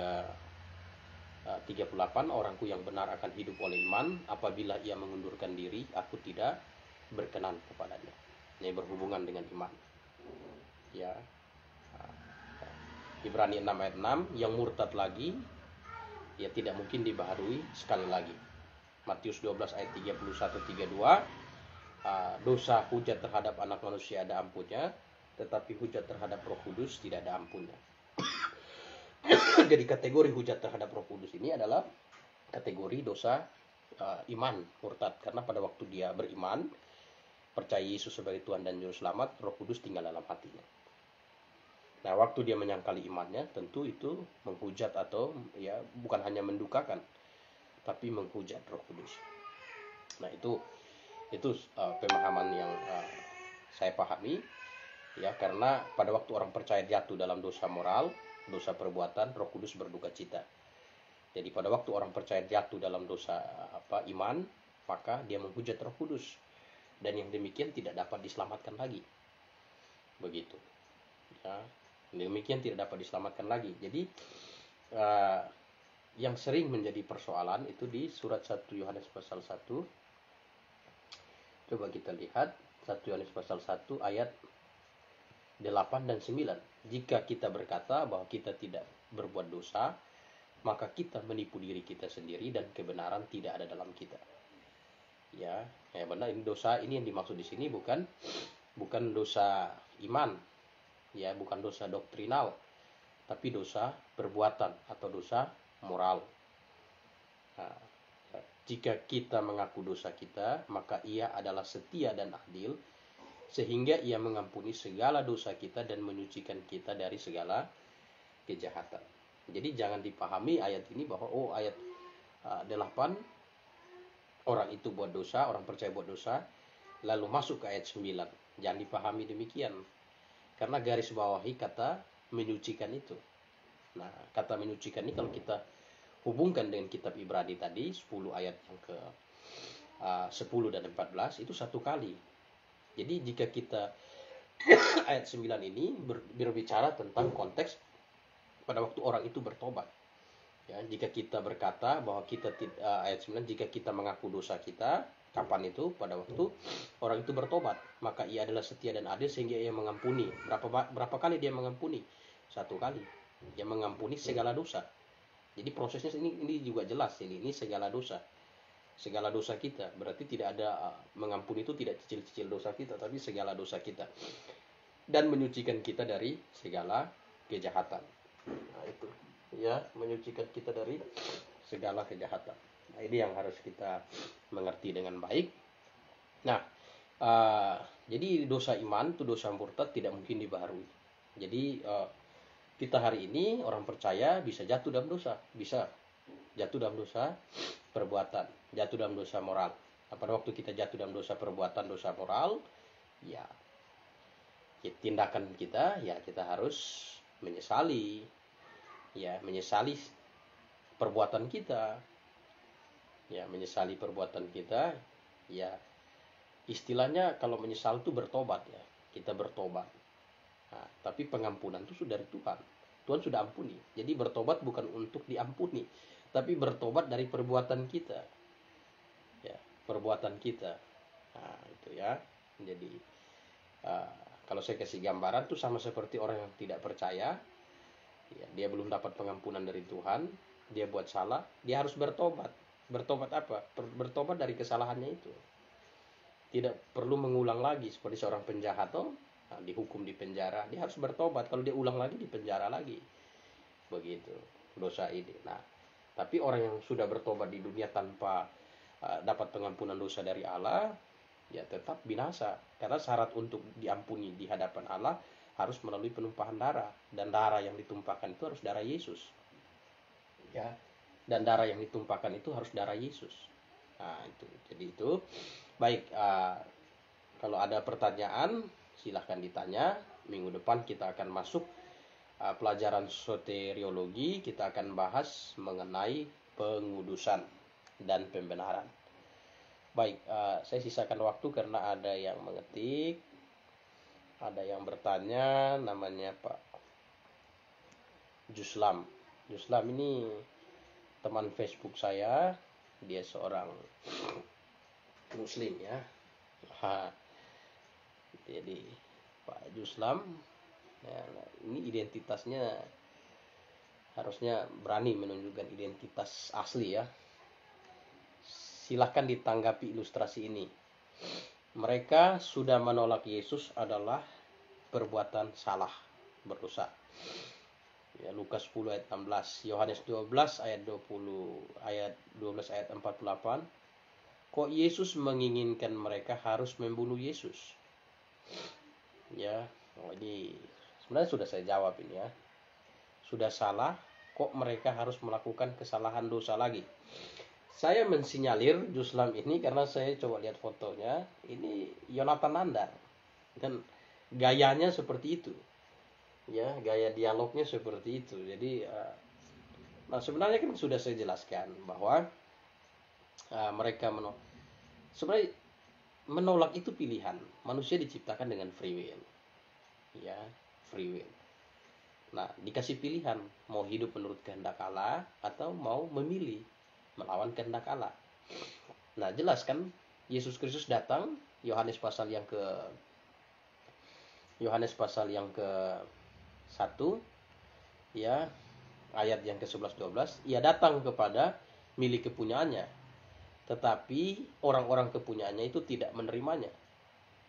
38, orangku yang benar akan hidup oleh iman, apabila ia mengundurkan diri, aku tidak berkenan kepadanya. Ini berhubungan dengan iman. Ya. Ibrani 6 ayat 6, yang murtad lagi, ya tidak mungkin dibaharui sekali lagi. Matius 12 ayat 31-32, dosa hujat terhadap anak manusia ada ampunnya, tetapi hujat terhadap Roh Kudus tidak ada ampunnya. Jadi kategori hujat terhadap Roh Kudus ini adalah kategori dosa iman murtad, karena pada waktu dia beriman, percaya Yesus sebagai Tuhan dan Juru Selamat, Roh Kudus tinggal dalam hatinya. Nah, waktu dia menyangkali imannya, tentu itu menghujat atau ya bukan hanya mendukakan, tapi menghujat Roh Kudus. Nah, itu pemahaman yang saya pahami ya, karena pada waktu orang percaya jatuh dalam dosa moral, dosa perbuatan, Roh Kudus berduka cita. Jadi pada waktu orang percaya jatuh dalam dosa iman, maka dia menghujat Roh Kudus, dan yang demikian tidak dapat diselamatkan lagi. Begitu. Ya, demikian tidak dapat diselamatkan lagi. Jadi yang sering menjadi persoalan itu di surat 1 Yohanes pasal 1. Coba kita lihat 1 Yohanes pasal 1 ayat 8 dan 9. Jika kita berkata bahwa kita tidak berbuat dosa, maka kita menipu diri kita sendiri dan kebenaran tidak ada dalam kita. Ya, benar, ini dosa ini yang dimaksud di sini bukan dosa iman, ya, bukan dosa doktrinal, tapi dosa perbuatan atau dosa moral. Nah, jika kita mengaku dosa kita, maka Ia adalah setia dan adil, sehingga Ia mengampuni segala dosa kita dan menyucikan kita dari segala kejahatan. Jadi jangan dipahami ayat ini bahwa ayat 8 orang itu buat dosa, orang percaya buat dosa, lalu masuk ke ayat 9. Jangan dipahami demikian. Karena garis bawahi kata menyucikan itu. Nah, kata menyucikan ini kalau kita hubungkan dengan kitab Ibrani tadi, 10 ayat yang ke 10 dan 14, itu satu kali. Jadi jika kita ayat 9 ini berbicara tentang konteks pada waktu orang itu bertobat. Ya, jika kita berkata bahwa kita ayat 9, jika kita mengaku dosa kita, kapan itu? Pada waktu orang itu bertobat, maka Ia adalah setia dan adil sehingga Ia mengampuni. Berapa kali Dia mengampuni? Satu kali. Dia mengampuni segala dosa. Jadi prosesnya ini juga jelas, ini segala dosa. Segala dosa kita. Berarti tidak ada mengampuni itu tidak cicil-cicil dosa kita, tapi segala dosa kita. Dan menyucikan kita dari segala kejahatan. Nah, itu. Ya, menyucikan kita dari segala kejahatan. Nah, ini yang harus kita mengerti dengan baik. Nah, jadi dosa iman itu dosa murtad tidak mungkin dibaharui. Jadi kita hari ini orang percaya bisa jatuh dalam dosa, bisa jatuh dalam dosa perbuatan, jatuh dalam dosa moral. Pada waktu kita jatuh dalam dosa perbuatan, dosa moral, ya tindakan kita, ya kita harus menyesali, ya menyesali perbuatan kita, ya menyesali perbuatan kita, ya istilahnya kalau menyesal itu bertobat, ya kita bertobat. Nah, tapi pengampunan itu sudah dari Tuhan. Tuhan sudah ampuni. Jadi bertobat bukan untuk diampuni, tapi bertobat dari perbuatan kita, ya perbuatan kita. Nah, itu ya. Jadi kalau saya kasih gambaran tuh sama seperti orang yang tidak percaya. Ya, dia belum dapat pengampunan dari Tuhan, dia buat salah, dia harus bertobat. Bertobat apa? Bertobat dari kesalahannya itu. Tidak perlu mengulang lagi seperti seorang penjahat dihukum di penjara, dia harus bertobat. Kalau dia ulang lagi di penjara lagi. Begitu dosa ini. Nah, tapi orang yang sudah bertobat di dunia tanpa dapat pengampunan dosa dari Allah, ya tetap binasa. Karena syarat untuk diampuni di hadapan Allah harus melalui penumpahan darah, dan darah yang ditumpahkan itu harus darah Yesus, ya, dan darah yang ditumpahkan itu harus darah Yesus. Nah, itu. Jadi itu baik. Kalau ada pertanyaan silahkan ditanya. Minggu depan kita akan masuk pelajaran soteriologi. Kita akan bahas mengenai pengudusan dan pembenaran. Baik, saya sisakan waktu karena ada yang mengetik. Ada yang bertanya, namanya Pak Juslam. Juslam ini teman Facebook saya, dia seorang Muslim, ya. Jadi Pak Juslam, ya, ini identitasnya harusnya berani menunjukkan identitas asli, ya. Silahkan ditanggapi ilustrasi ini. Mereka sudah menolak Yesus adalah perbuatan salah, berdosa. Ya, Lukas 10 ayat 16, Yohanes 12 ayat 12 ayat 48. Kok Yesus menginginkan mereka harus membunuh Yesus? Ya, ini sebenarnya sudah saya jawab ini, ya. Sudah salah, kok mereka harus melakukan kesalahan dosa lagi? Saya mensinyalir Juslam ini karena saya coba lihat fotonya. Ini Yonatan Nandar. Dan gayanya seperti itu. Ya, gaya dialognya seperti itu. Jadi, nah sebenarnya kan sudah saya jelaskan bahwa mereka sebenarnya menolak itu pilihan. Manusia diciptakan dengan free will. Ya, free will. Nah, dikasih pilihan mau hidup menurut kehendak Allah atau mau memilih melawan kehendak Allah. Nah, jelas kan Yesus Kristus datang, Yohanes pasal yang ke satu, ya, ayat yang ke-11 12, ia datang kepada milik kepunyaannya, tetapi orang-orang kepunyaannya itu tidak menerimanya.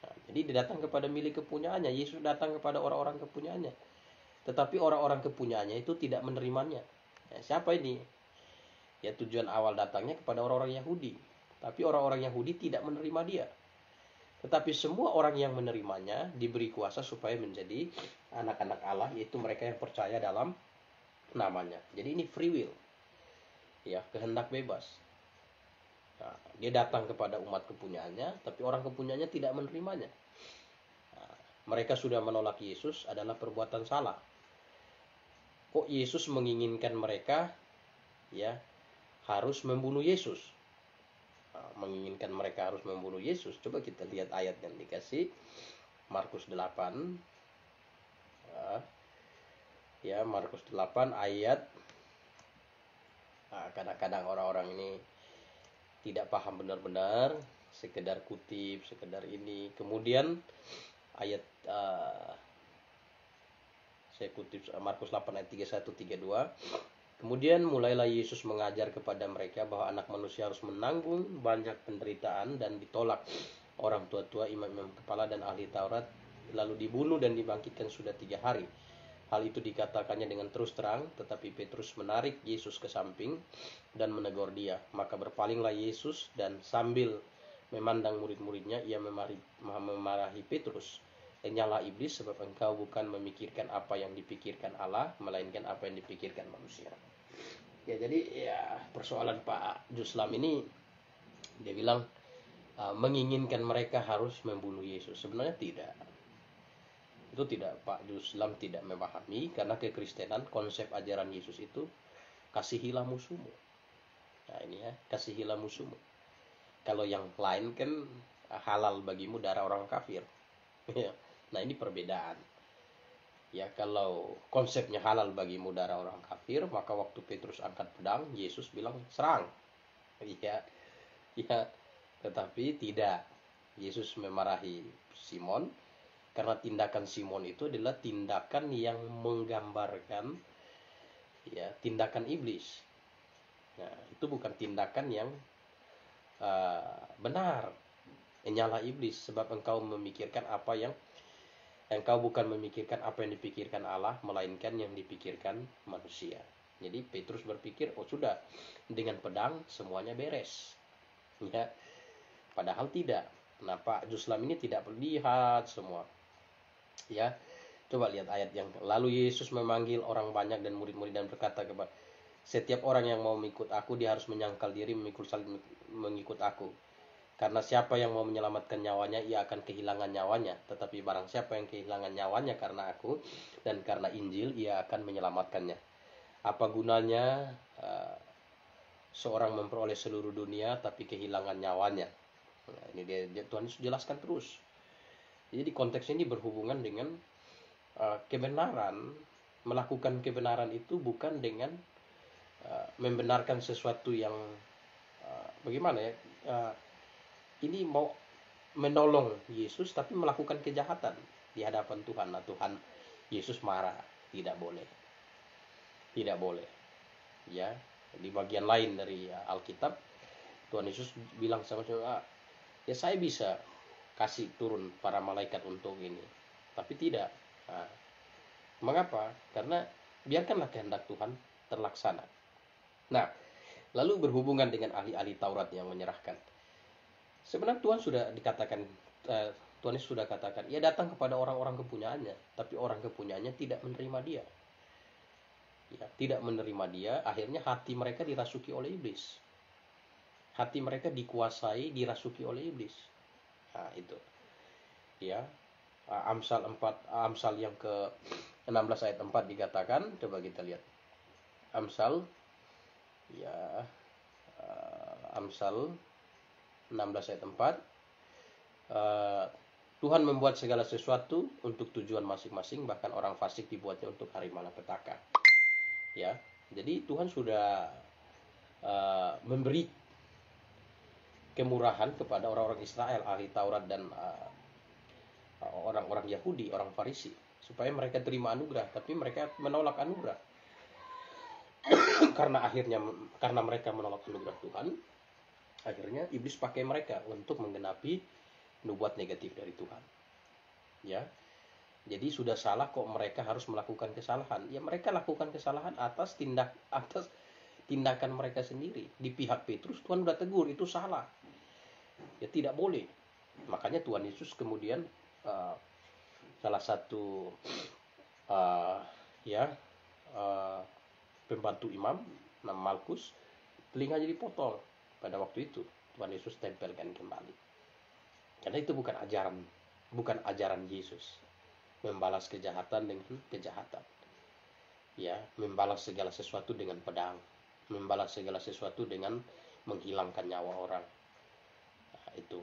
Nah, jadi dia datang kepada milik kepunyaannya, Yesus datang kepada orang-orang kepunyaannya, tetapi orang-orang kepunyaannya itu tidak menerimanya. Nah, siapa ini? Ya, tujuan awal datangnya kepada orang-orang Yahudi, tapi orang-orang Yahudi tidak menerima dia. Tetapi semua orang yang menerimanya diberi kuasa supaya menjadi anak-anak Allah, yaitu mereka yang percaya dalam namanya. Jadi ini free will, ya, kehendak bebas. Nah, dia datang kepada umat kepunyaannya, tapi orang kepunyaannya tidak menerimanya. Nah, mereka sudah menolak Yesus adalah perbuatan salah. Kok Yesus menginginkan mereka, ya, harus membunuh Yesus? Nah, menginginkan mereka harus membunuh Yesus. Coba kita lihat ayat yang dikasih Markus 8. Ya, Markus 8 ayat. Nah, kadang-kadang orang-orang ini tidak paham benar-benar, sekedar kutip, sekedar ini. Kemudian ayat saya kutip Markus 8 ayat 31 32. Kemudian mulailah Yesus mengajar kepada mereka bahwa anak manusia harus menanggung banyak penderitaan dan ditolak orang tua-tua, imam-imam kepala dan ahli Taurat, lalu dibunuh dan dibangkitkan sudah 3 hari. Hal itu dikatakannya dengan terus terang, tetapi Petrus menarik Yesus ke samping dan menegur dia. Maka berpalinglah Yesus dan sambil memandang murid-muridnya, ia memarahi Petrus. Nyala iblis, sebab engkau bukan memikirkan apa yang dipikirkan Allah, melainkan apa yang dipikirkan manusia. Ya, jadi ya persoalan Pak Juslam ini, dia bilang menginginkan mereka harus membunuh Yesus. Sebenarnya tidak. Itu tidak, Pak Juslam tidak memahami, karena kekristenan konsep ajaran Yesus itu kasihilah musuhmu. Nah, ini ya, kasihilah musuhmu. Kalau yang lain kan halal bagimu darah orang kafir. Nah, ini perbedaan. Ya, kalau konsepnya halal bagimu darah orang kafir, maka waktu Petrus angkat pedang, Yesus bilang serang. Ya, ya, tetapi tidak. Yesus memarahi Simon karena tindakan Simon itu adalah tindakan yang menggambarkan, ya, tindakan iblis. Nah, itu bukan tindakan yang benar. Nyala iblis, sebab engkau memikirkan apa yang engkau bukan memikirkan apa yang dipikirkan Allah, melainkan yang dipikirkan manusia. Jadi Petrus berpikir, oh sudah, dengan pedang semuanya beres. Ya, padahal tidak. Nah, Pak Juslam ini tidak melihat semua. Ya, coba lihat ayat yang lalu Yesus memanggil orang banyak dan murid-murid dan berkata kepada setiap orang yang mau mengikut aku, dia harus menyangkal diri, memikul salib mengikut aku. Karena siapa yang mau menyelamatkan nyawanya, ia akan kehilangan nyawanya. Tetapi barang siapa yang kehilangan nyawanya karena aku dan karena Injil, ia akan menyelamatkannya. Apa gunanya seorang memperoleh seluruh dunia tapi kehilangan nyawanya? Nah, ini dia Tuhan Yesus jelaskan terus. Jadi di konteks ini berhubungan dengan kebenaran. Melakukan kebenaran itu bukan dengan membenarkan sesuatu yang bagaimana ya, ini mau menolong Yesus tapi melakukan kejahatan di hadapan Tuhan. Nah, Tuhan Yesus marah, tidak boleh. Tidak boleh. Ya, di bagian lain dari Alkitab, Tuhan Yesus bilang sama saya, ya saya bisa kasih turun para malaikat untuk ini, tapi tidak. Nah, mengapa? Karena biarkanlah kehendak Tuhan terlaksana. Nah, lalu berhubungan dengan ahli-ahli Taurat yang menyerahkan. Sebenarnya Tuhan sudah dikatakan, Tuhan Yesus sudah katakan, ia datang kepada orang-orang kepunyaannya, tapi orang kepunyaannya tidak menerima dia. Ya, tidak menerima dia, akhirnya hati mereka dirasuki oleh iblis. Hati mereka dikuasai, dirasuki oleh iblis. Nah, itu. Ya, Amsal yang ke-16 ayat 4 dikatakan, coba kita lihat. Amsal, ya, Amsal 16 ayat 4. Tuhan membuat segala sesuatu untuk tujuan masing-masing, bahkan orang fasik dibuatnya untuk hari malapetaka. Ya, jadi Tuhan sudah memberi kemurahan kepada orang-orang Israel, ahli Taurat dan orang-orang Yahudi, orang Farisi, supaya mereka terima anugerah, tapi mereka menolak anugerah. karena mereka menolak anugerah Tuhan, akhirnya iblis pakai mereka untuk menggenapi nubuat negatif dari Tuhan. Ya. Jadi sudah salah kok mereka harus melakukan kesalahan. Ya, mereka lakukan kesalahan atas tindakan mereka sendiri. Di pihak Petrus Tuhan sudah tegur, itu salah. Ya, tidak boleh. Makanya Tuhan Yesus kemudian salah satu pembantu imam nama Malkus, telinganya dipotong pada waktu itu. Tuhan Yesus tempelkan kembali. Karena itu bukan ajaran Yesus. Membalas kejahatan dengan kejahatan. Ya, membalas segala sesuatu dengan pedang, membalas segala sesuatu dengan menghilangkan nyawa orang. Nah, itu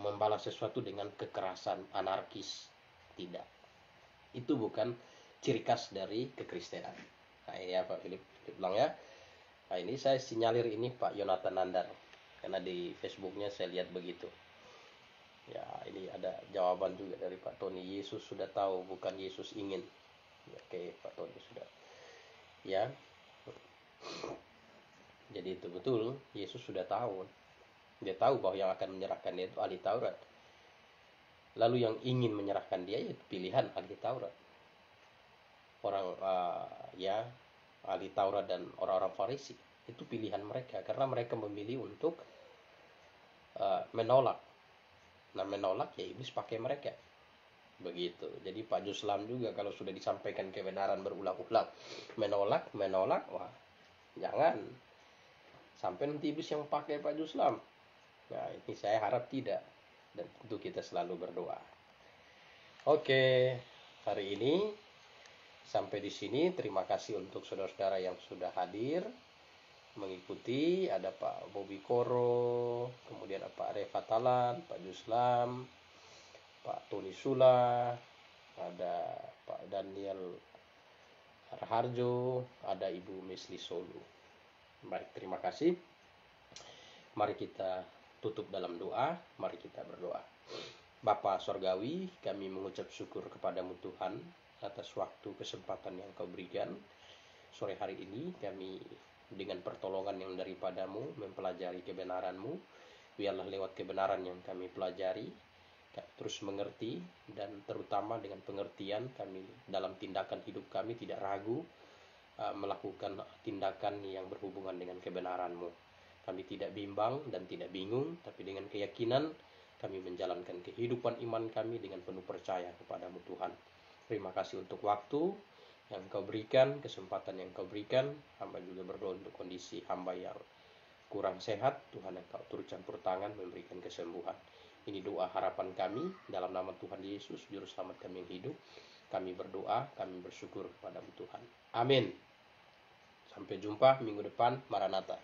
membalas sesuatu dengan kekerasan anarkis. Tidak. Itu bukan ciri khas dari kekristenan. Nah, ini ya Pak Philip bilang ya. Nah, ini saya sinyalir ini Pak Yonatan Nandar, karena di Facebooknya saya lihat begitu. Ya, ini ada jawaban juga dari Pak Tony. Yesus sudah tahu, bukan Yesus ingin. Ya, oke, Pak Tony sudah. Ya. Jadi itu betul, Yesus sudah tahu. Dia tahu bahwa yang akan menyerahkan dia itu ahli Taurat. Lalu yang ingin menyerahkan dia itu pilihan ahli Taurat. Orang ahli Taurat dan orang-orang Farisi itu pilihan mereka, karena mereka memilih untuk menolak. Nah, menolak ya iblis pakai mereka. Begitu. Jadi Pak Juslam juga kalau sudah disampaikan kebenaran berulang-ulang menolak, wah, jangan sampai nanti iblis yang pakai Pak Juslam. Nah, ini saya harap tidak, dan tentu kita selalu berdoa. Oke, hari ini sampai di sini. Terima kasih untuk saudara-saudara yang sudah hadir mengikuti. Ada Pak Bobby Koro, kemudian ada Pak Refatalan, Pak Juslam, Pak Tony Sula, ada Pak Daniel Raharjo, ada Ibu Mesli Solu. Baik, terima kasih. Mari kita tutup dalam doa. Mari kita berdoa. Bapa Sorgawi, kami mengucap syukur kepadamu Tuhan atas waktu kesempatan yang Kau berikan. Sore hari ini kami dengan pertolongan yang daripadamu mempelajari kebenaran-Mu. Biarlah lewat kebenaran yang kami pelajari terus mengerti, dan terutama dengan pengertian kami dalam tindakan hidup kami tidak ragu melakukan tindakan yang berhubungan dengan kebenaran-Mu. Kami tidak bimbang dan tidak bingung, tapi dengan keyakinan kami menjalankan kehidupan iman kami dengan penuh percaya kepadamu Tuhan. Terima kasih untuk waktu yang Kau berikan, kesempatan yang Kau berikan. Hamba juga berdoa untuk kondisi hamba yang kurang sehat. Tuhan yang Kau turut campur tangan memberikan kesembuhan. Ini doa harapan kami dalam nama Tuhan Yesus, Juru Selamat kami yang hidup. Kami berdoa, kami bersyukur kepadamu Tuhan. Amin. Sampai jumpa minggu depan. Maranatha.